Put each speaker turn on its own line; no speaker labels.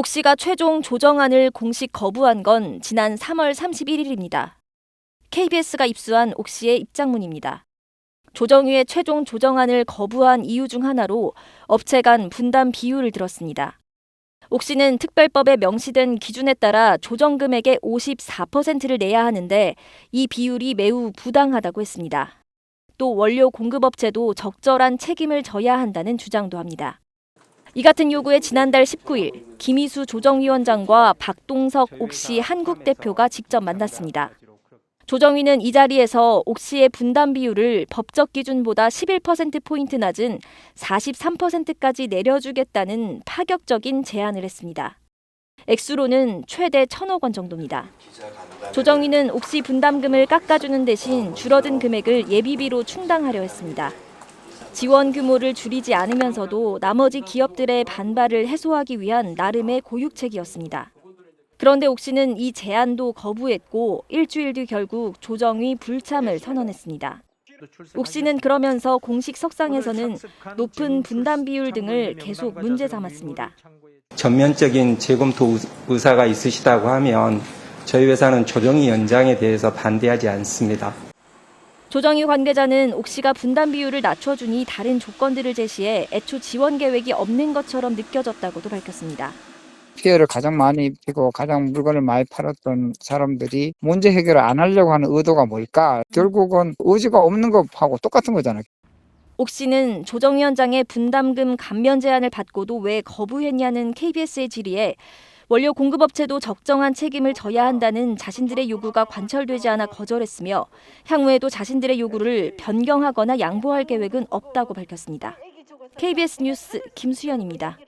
옥시가 최종 조정안을 공식 거부한 건 지난 3월 31일입니다. KBS가 입수한 옥시의 입장문입니다. 조정위의 최종 조정안을 거부한 이유 중 하나로 업체 간 분담 비율을 들었습니다. 옥시는 특별법에 명시된 기준에 따라 조정 금액의 54%를 내야 하는데 이 비율이 매우 부당하다고 했습니다. 또 원료 공급업체도 적절한 책임을 져야 한다는 주장도 합니다. 이 같은 요구에 지난달 19일 김희수 조정위원장과 박동석 옥시 한국 대표가 직접 만났습니다. 조정위는 이 자리에서 옥시의 분담 비율을 법적 기준보다 11%포인트 낮은 43%까지 내려주겠다는 파격적인 제안을 했습니다. 액수로는 최대 1,000억 원 정도입니다. 조정위는 옥시 분담금을 깎아주는 대신 줄어든 금액을 예비비로 충당하려 했습니다. 지원 규모를 줄이지 않으면서도 나머지 기업들의 반발을 해소하기 위한 나름의 고육책이었습니다. 그런데 옥시는 이 제안도 거부했고 일주일 뒤 결국 조정위 불참을 선언했습니다. 옥시는 그러면서 공식 석상에서는 높은 분담 비율 등을 계속 문제 삼았습니다.
전면적인 재검토 의사가 있으시다고 하면 저희 회사는 조정위 연장에 대해서 반대하지 않습니다.
조정위 관계자는 옥시가 분담 비율을 낮춰주니 다른 조건들을 제시해 애초 지원 계획이 없는 것처럼 느껴졌다고도 밝혔습니다.
피해를 가장 많이 입히고 가장 물건을 많이 팔았던 사람들이 문제 해결을 안 하려고 하는 의도가 뭘까? 결국은 의지가 없는 것하고 똑같은 거잖아요.
옥시는 조정위원장의 분담금 감면 제안을 받고도 왜 거부했냐는 KBS의 질의에 원료 공급업체도 적정한 책임을 져야 한다는 자신들의 요구가 관철되지 않아 거절했으며 향후에도 자신들의 요구를 변경하거나 양보할 계획은 없다고 밝혔습니다. KBS 뉴스 김수연입니다.